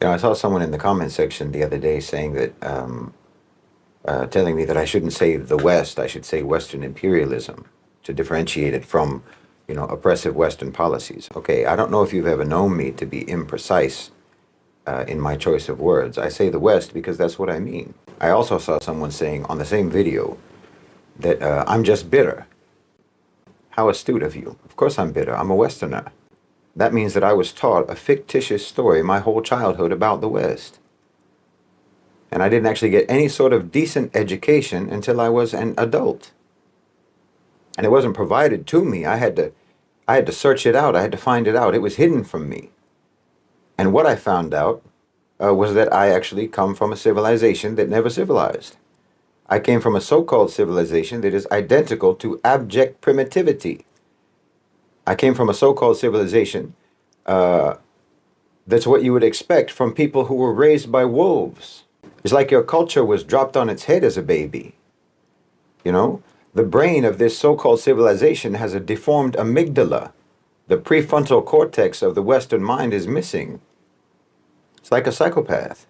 I saw someone in the comment section the other day saying that, telling me that I shouldn't say the West, I should say Western imperialism to differentiate it from, oppressive Western policies. Okay, I don't know if you've ever known me to be imprecise in my choice of words. I say the West because that's what I mean. I also saw someone saying on the same video that I'm just bitter. How astute of you. Of course I'm bitter. I'm a Westerner. That means that I was taught a fictitious story my whole childhood about the West. And I didn't actually get any sort of decent education until I was an adult. And it wasn't provided to me. I had to search it out. I had to find it out. It was hidden from me. And what I found out was that I actually come from a civilization that never civilized. I came from a so-called civilization that is identical to abject primitivity. I came from a so-called civilization that's what you would expect from people who were raised by wolves. It's like your culture was dropped on its head as a baby. The brain of this so-called civilization has a deformed amygdala. The prefrontal cortex of the Western mind is missing. It's like a psychopath.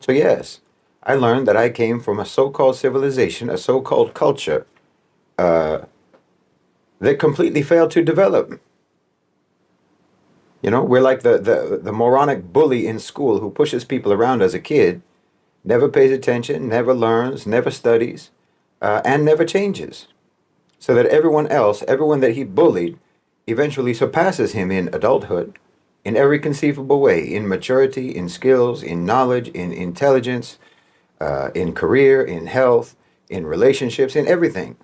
So yes, I learned that I came from a so-called civilization, a so-called culture, that completely failed to develop. We're like the moronic bully in school who pushes people around as a kid, never pays attention, never learns, never studies, and never changes. So that everyone that he bullied, eventually surpasses him in adulthood, in every conceivable way, in maturity, in skills, in knowledge, in intelligence, in career, in health, in relationships, in everything.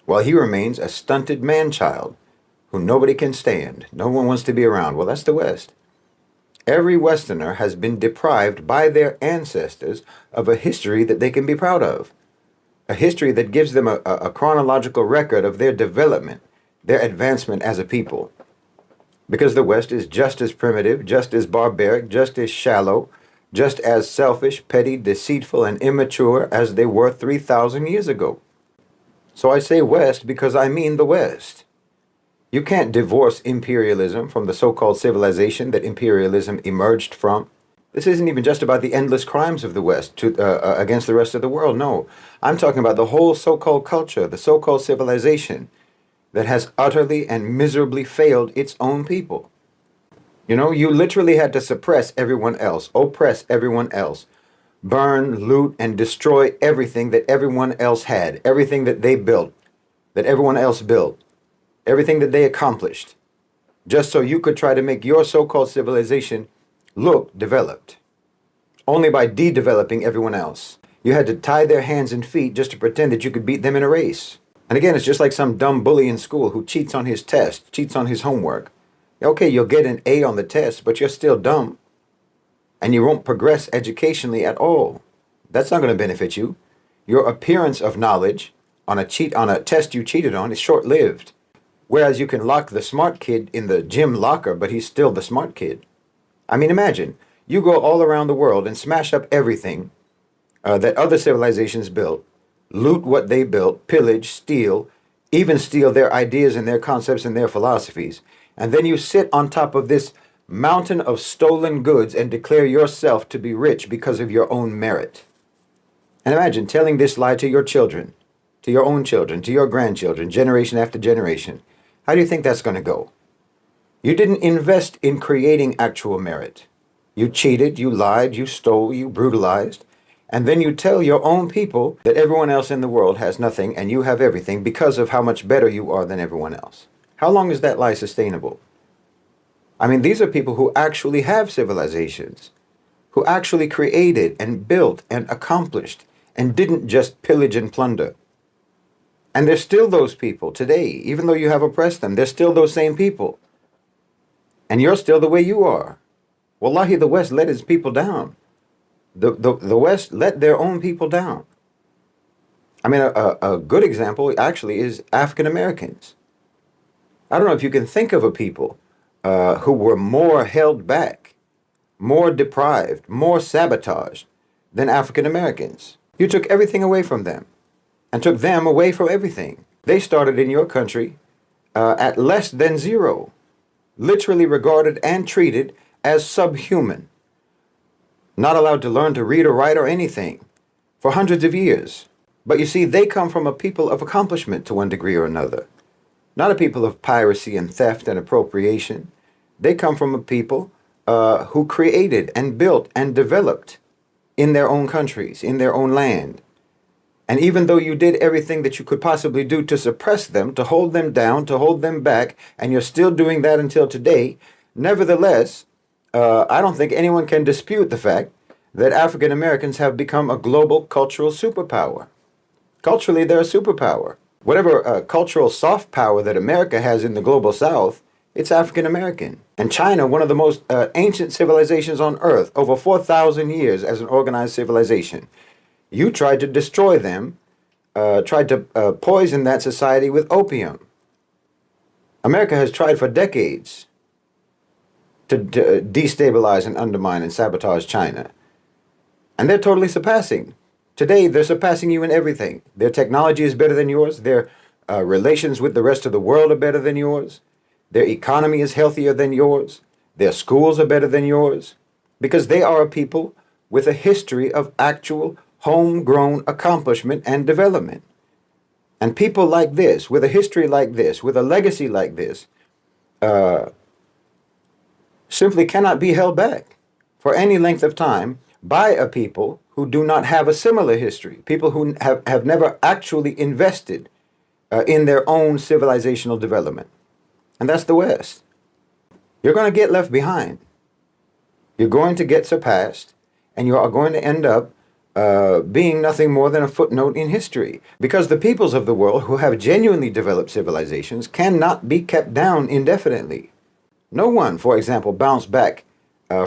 While he remains a stunted man-child who nobody can stand, no one wants to be around. Well, that's the West. Every Westerner has been deprived by their ancestors of a history that they can be proud of. A history that gives them a chronological record of their development, their advancement as a people. Because the West is just as primitive, just as barbaric, just as shallow, just as selfish, petty, deceitful, and immature as they were 3,000 years ago. So I say West because I mean the West. You can't divorce imperialism from the so-called civilization that imperialism emerged from. This isn't even just about the endless crimes of the West against the rest of the world. No, I'm talking about the whole so-called culture, the so-called civilization that has utterly and miserably failed its own people. You literally had to suppress everyone else, oppress everyone else, burn, loot, and destroy everything that everyone else had, everything that they built, that everyone else built, everything that they accomplished, just so you could try to make your so-called civilization look developed, only by de-developing everyone else. You had to tie their hands and feet just to pretend that you could beat them in a race. And again, it's just like some dumb bully in school who cheats on his test, cheats on his homework. Okay, you'll get an A on the test, but you're still dumb. And you won't progress educationally at all. That's not going to benefit you. Your appearance of knowledge on a test you cheated on is short-lived. Whereas you can lock the smart kid in the gym locker, but he's still the smart kid. I mean, imagine, you go all around the world and smash up everything that other civilizations built, loot what they built, pillage, steal, even steal their ideas and their concepts and their philosophies. And then you sit on top of this mountain of stolen goods and declare yourself to be rich because of your own merit. And imagine telling this lie to your children, to your own children, to your grandchildren, generation after generation. How do you think that's going to go? You didn't invest in creating actual merit. You cheated, you lied, you stole, you brutalized. And then you tell your own people that everyone else in the world has nothing and you have everything because of how much better you are than everyone else. How long is that lie sustainable? I mean, these are people who actually have civilizations, who actually created and built and accomplished and didn't just pillage and plunder. And there's still those people today, even though you have oppressed them, they're still those same people. And you're still the way you are. Wallahi, the West let its people down. The West let their own people down. I mean, a good example actually is African Americans. I don't know if you can think of a people who were more held back, more deprived, more sabotaged than African Americans. You took everything away from them and took them away from everything. They started in your country at less than zero, literally regarded and treated as subhuman, not allowed to learn to read or write or anything for hundreds of years. But you see, they come from a people of accomplishment to one degree or another, not a people of piracy and theft and appropriation. They come from a people who created and built and developed in their own countries, in their own land. And even though you did everything that you could possibly do to suppress them, to hold them down, to hold them back, and you're still doing that until today, nevertheless, I don't think anyone can dispute the fact that African Americans have become a global cultural superpower. Culturally, they're a superpower. Whatever cultural soft power that America has in the global South, it's African American. And China, one of the most ancient civilizations on earth, over 4,000 years as an organized civilization. You tried to destroy them, tried to poison that society with opium. America has tried for decades to destabilize and undermine and sabotage China. And they're totally surpassing. Today, they're surpassing you in everything. Their technology is better than yours. Their relations with the rest of the world are better than yours. Their economy is healthier than yours. Their schools are better than yours. Because they are a people with a history of actual homegrown accomplishment and development. And people like this, with a history like this, with a legacy like this, simply cannot be held back for any length of time by a people who do not have a similar history, people who have never actually invested in their own civilizational development. And that's the West. You're going to get left behind. You're going to get surpassed, and you are going to end up being nothing more than a footnote in history. Because the peoples of the world who have genuinely developed civilizations cannot be kept down indefinitely. No one, for example, bounced back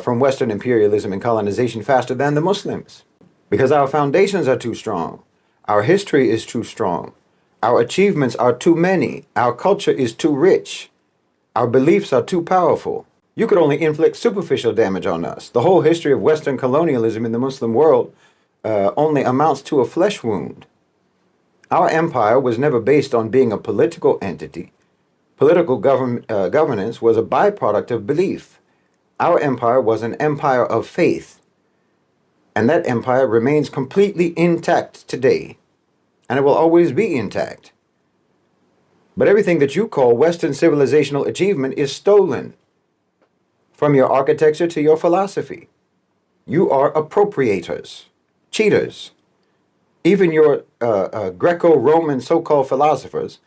from Western imperialism and colonization faster than the Muslims. Because our foundations are too strong. Our history is too strong. Our achievements are too many. Our culture is too rich. Our beliefs are too powerful. You could only inflict superficial damage on us. The whole history of Western colonialism in the Muslim world only amounts to a flesh wound. Our empire was never based on being a political entity. Political governance was a byproduct of belief. Our empire was an empire of faith. And that empire remains completely intact today. And it will always be intact. But everything that you call Western civilizational achievement is stolen. From your architecture to your philosophy. You are appropriators, cheaters. Even your Greco-Roman so-called philosophers,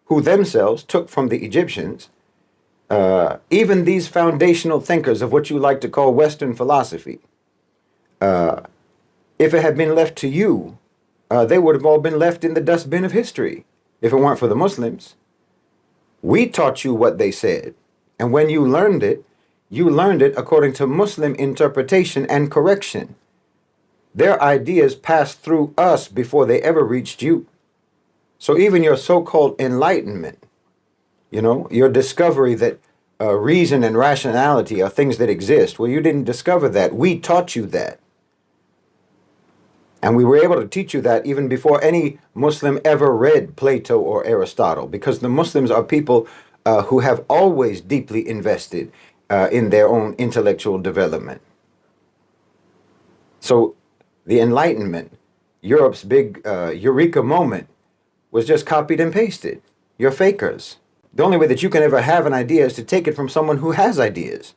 who themselves took from the Egyptians, even these foundational thinkers of what you like to call Western philosophy, if it had been left to you, they would have all been left in the dustbin of history, if it weren't for the Muslims. We taught you what they said, and when you learned it according to Muslim interpretation and correction. Their ideas passed through us before they ever reached you. So even your so-called enlightenment, your discovery that reason and rationality are things that exist, well, you didn't discover that. We taught you that. And we were able to teach you that even before any Muslim ever read Plato or Aristotle, because the Muslims are people who have always deeply invested in their own intellectual development. So the Enlightenment, Europe's big eureka moment, was just copied and pasted. You're fakers. The only way that you can ever have an idea is to take it from someone who has ideas.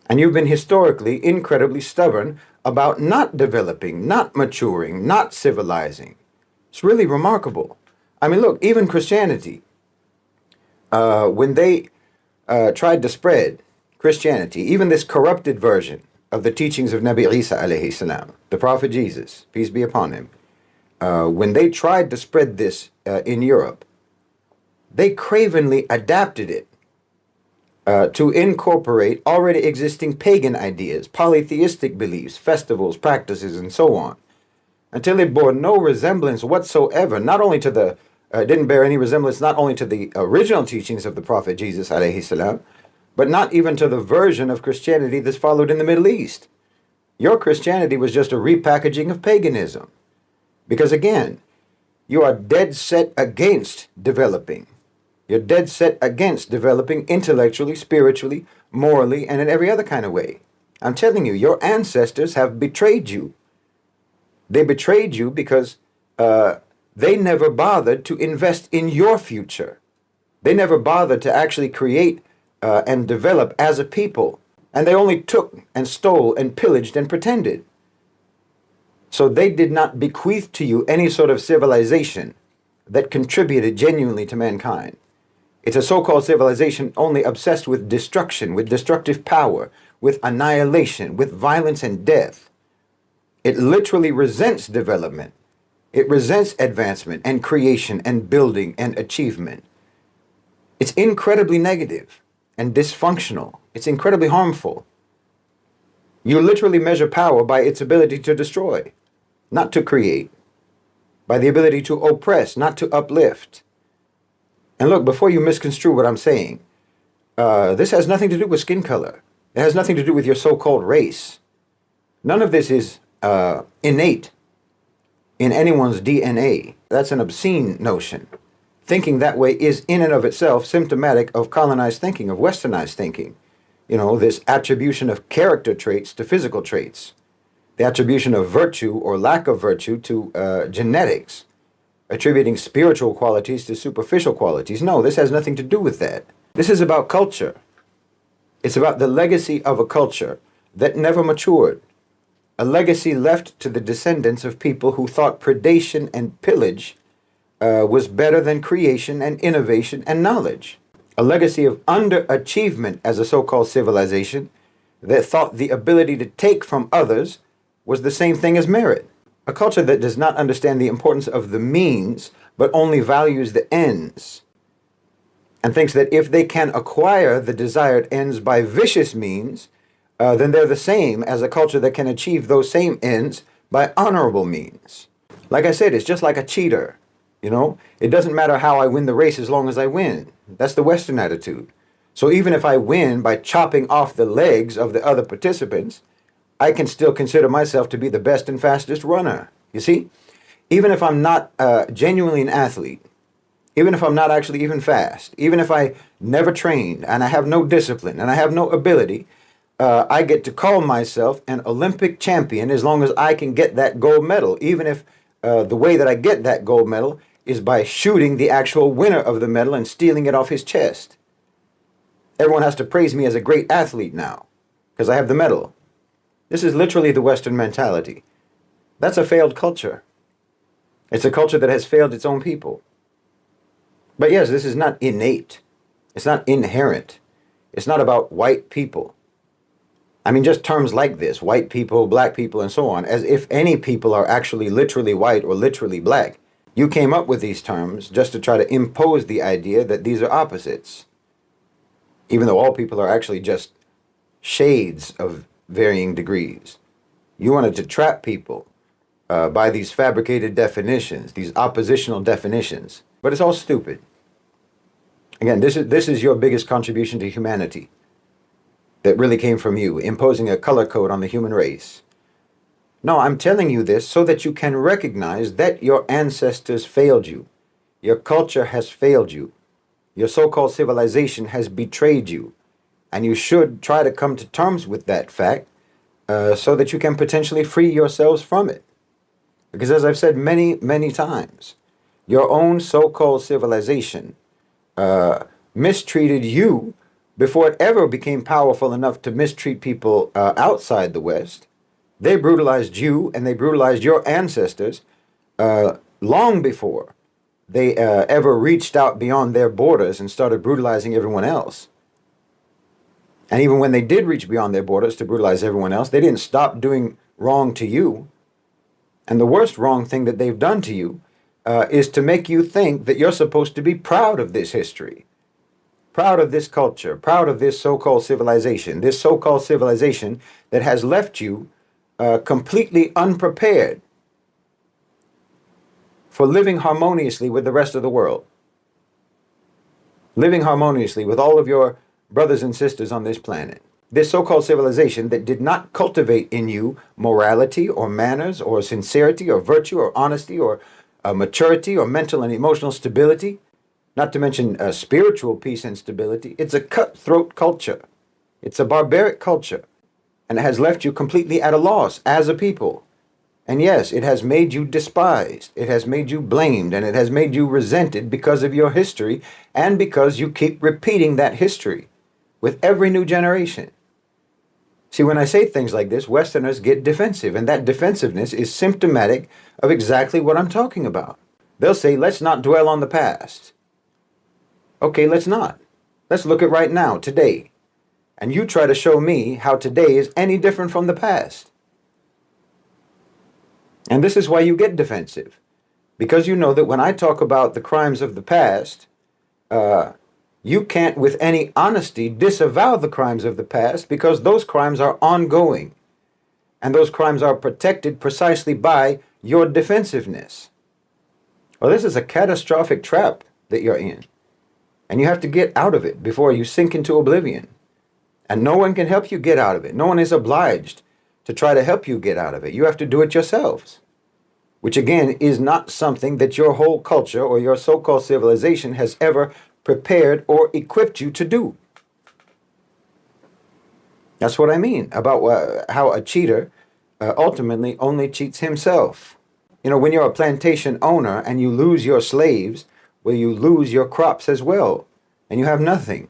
And you've been historically incredibly stubborn about not developing, not maturing, not civilizing. It's really remarkable. I mean, look, even Christianity, when they tried to spread Christianity, even this corrupted version of the teachings of Nabi Isa alayhi salam, the Prophet Jesus, peace be upon him, when they tried to spread this in Europe, they cravenly adapted it to incorporate already existing pagan ideas, polytheistic beliefs, festivals, practices, and so on, until it bore no resemblance whatsoever, not only to the, didn't bear any resemblance not only to the original teachings of the Prophet Jesus alayhi salam, but not even to the version of Christianity that's followed in the Middle East. Your Christianity was just a repackaging of paganism. Because again, you are dead set against developing. You're dead set against developing intellectually, spiritually, morally, and in every other kind of way. I'm telling you, your ancestors have betrayed you. They betrayed you because they never bothered to invest in your future. They never bothered to actually create and develop as a people. And they only took and stole and pillaged and pretended. So they did not bequeath to you any sort of civilization that contributed genuinely to mankind. It's a so-called civilization only obsessed with destruction, with destructive power, with annihilation, with violence and death. It literally resents development. It resents advancement and creation and building and achievement. It's incredibly negative and dysfunctional. It's incredibly harmful. You literally measure power by its ability to destroy, not to create, by the ability to oppress, not to uplift. And look, before you misconstrue what I'm saying, this has nothing to do with skin color. It has nothing to do with your so-called race. None of this is innate in anyone's DNA. That's an obscene notion. Thinking that way is in and of itself symptomatic of colonized thinking, of westernized thinking. You know, this attribution of character traits to physical traits. The attribution of virtue or lack of virtue to genetics. Attributing spiritual qualities to superficial qualities. No, this has nothing to do with that. This is about culture. It's about the legacy of a culture that never matured. A legacy left to the descendants of people who thought predation and pillage was better than creation and innovation and knowledge. A legacy of underachievement as a so-called civilization that thought the ability to take from others was the same thing as merit. A culture that does not understand the importance of the means, but only values the ends, and thinks that if they can acquire the desired ends by vicious means, then they're the same as a culture that can achieve those same ends by honorable means. Like I said, it's just like a cheater. You know, it doesn't matter how I win the race as long as I win. That's the Western attitude. So even if I win by chopping off the legs of the other participants, I can still consider myself to be the best and fastest runner. You see, even if I'm not genuinely an athlete, even if I'm not actually even fast, even if I never trained and I have no discipline and I have no ability, I get to call myself an Olympic champion as long as I can get that gold medal, even if the way that I get that gold medal is by shooting the actual winner of the medal and stealing it off his chest. Everyone has to praise me as a great athlete now because I have the medal. This is literally the Western mentality. That's a failed culture. It's a culture that has failed its own people. But yes, this is not innate. It's not inherent. It's not about white people. I mean, just terms like this, white people, black people, and so on, as if any people are actually literally white or literally black. You came up with these terms just to try to impose the idea that these are opposites, even though all people are actually just shades of varying degrees. You wanted to trap people by these fabricated definitions, these oppositional definitions, but it's all stupid. Again, this is your biggest contribution to humanity that really came from you, imposing a color code on the human race. No, I'm telling you this so that you can recognize that your ancestors failed you. Your culture has failed you. Your so-called civilization has betrayed you. And you should try to come to terms with that fact so that you can potentially free yourselves from it. Because as I've said many, many times, your own so-called civilization mistreated you before it ever became powerful enough to mistreat people outside the West. They brutalized you and they brutalized your ancestors long before they ever reached out beyond their borders and started brutalizing everyone else. And even when they did reach beyond their borders to brutalize everyone else, they didn't stop doing wrong to you. And the worst wrong thing that they've done to you is to make you think that you're supposed to be proud of this history, proud of this culture, proud of this so-called civilization that has left you completely unprepared for living harmoniously with the rest of the world, living harmoniously with all of your brothers and sisters on this planet. This so-called civilization that did not cultivate in you morality or manners or sincerity or virtue or honesty or maturity or mental and emotional stability, not to mention spiritual peace and stability. It's a cutthroat culture. It's a barbaric culture, and it has left you completely at a loss as a people. And yes, it has made you despised, it has made you blamed, and it has made you resented because of your history and because you keep repeating that history with every new generation. See, when I say things like this, Westerners get defensive, and that defensiveness is symptomatic of exactly what I'm talking about. They'll say, let's not dwell on the past. Okay, let's not. Let's look at right now, today. And you try to show me how today is any different from the past. And this is why you get defensive. Because you know that when I talk about the crimes of the past, you can't with any honesty disavow the crimes of the past because those crimes are ongoing. And those crimes are protected precisely by your defensiveness. Well, this is a catastrophic trap that you're in. And you have to get out of it before you sink into oblivion. And no one can help you get out of it. No one is obliged to try to help you get out of it. You have to do it yourselves. Which again is not something that your whole culture or your so-called civilization has ever prepared or equipped you to do. That's what I mean about how a cheater ultimately only cheats himself. You know, when you're a plantation owner and you lose your slaves, well, you lose your crops as well, and you have nothing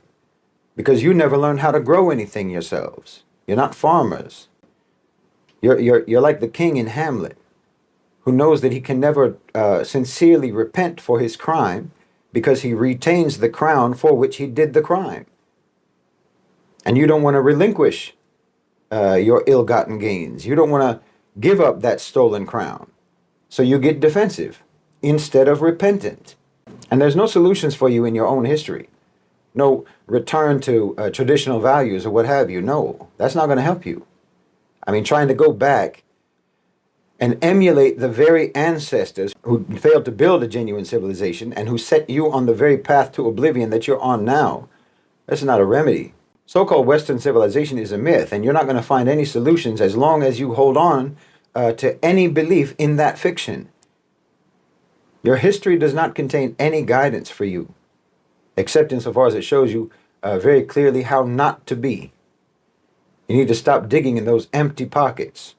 because you never learned how to grow anything yourselves. You're not farmers. You're like the king in Hamlet, who knows that he can never sincerely repent for his crime because he retains the crown for which he did the crime. And you don't want to relinquish your ill-gotten gains. You don't want to give up that stolen crown. So you get defensive instead of repentant. And there's no solutions for you in your own history. No return to traditional values or what have you. No, that's not going to help you. I mean, trying to go back and emulate the very ancestors who failed to build a genuine civilization and who set you on the very path to oblivion that you're on now, that's not a remedy. So-called Western civilization is a myth, and you're not going to find any solutions as long as you hold on to any belief in that fiction. Your history does not contain any guidance for you, except insofar as it shows you very clearly how not to be. You need to stop digging in those empty pockets.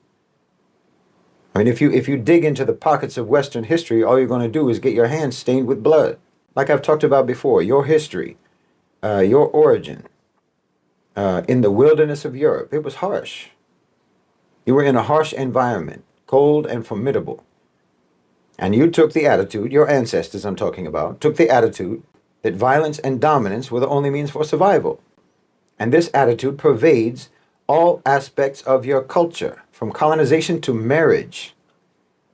I mean, if you dig into the pockets of Western history, all you're going to do is get your hands stained with blood. Like I've talked about before, your history, your origin, in the wilderness of Europe, it was harsh. You were in a harsh environment, cold and formidable. And you took the attitude, your ancestors I'm talking about, took the attitude that violence and dominance were the only means for survival. And this attitude pervades all aspects of your culture, from colonization to marriage,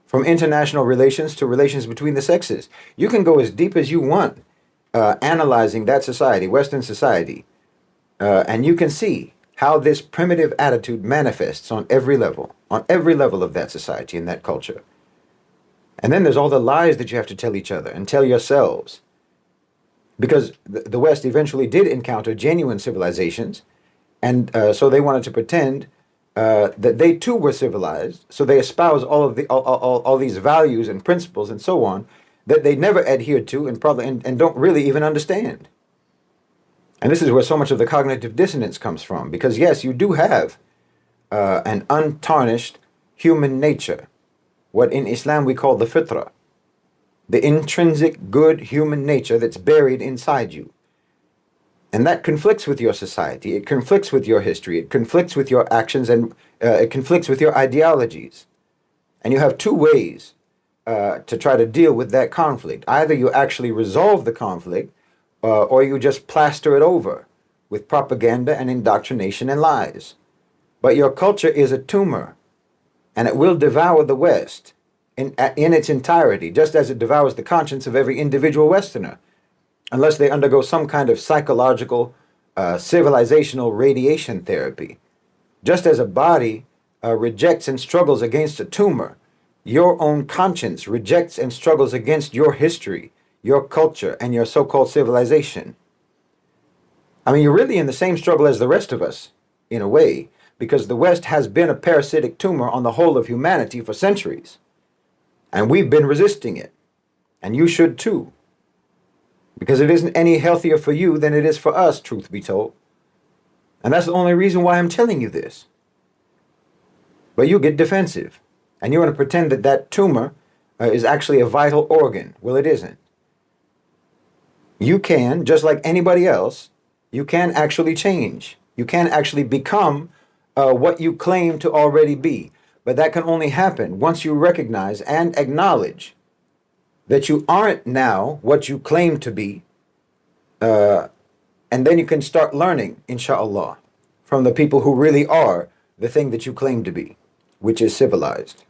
from international relations to relations between the sexes. You can go as deep as you want analyzing that society, Western society, and you can see how this primitive attitude manifests on every level of that society and that culture. And then there's all the lies that you have to tell each other and tell yourselves. Because the West eventually did encounter genuine civilizations, and so they wanted to pretend that they too were civilized. So they espouse all these values and principles and so on that they never adhered to and probably and don't really even understand. And this is where so much of the cognitive dissonance comes from. Because yes, you do have an untarnished human nature, what in Islam we call the fitrah, the intrinsic good human nature that's buried inside you. And that conflicts with your society, it conflicts with your history, it conflicts with your actions, and it conflicts with your ideologies. And you have two ways to try to deal with that conflict. Either you actually resolve the conflict, or you just plaster it over with propaganda and indoctrination and lies. But your culture is a tumor, and it will devour the West in its entirety, just as it devours the conscience of every individual Westerner, unless they undergo some kind of psychological, civilizational radiation therapy. Just as a body rejects and struggles against a tumor, your own conscience rejects and struggles against your history, your culture, and your so-called civilization. I mean, you're really in the same struggle as the rest of us, in a way, because the West has been a parasitic tumor on the whole of humanity for centuries. And we've been resisting it. And you should too. Because it isn't any healthier for you than it is for us, truth be told. And that's the only reason why I'm telling you this. But you get defensive. And you want to pretend that that tumor is actually a vital organ. Well, it isn't. You can, just like anybody else, you can actually change. You can actually become what you claim to already be. But that can only happen once you recognize and acknowledge that you aren't now what you claim to be. And then you can start learning, inshallah, from the people who really are the thing that you claim to be, which is civilized.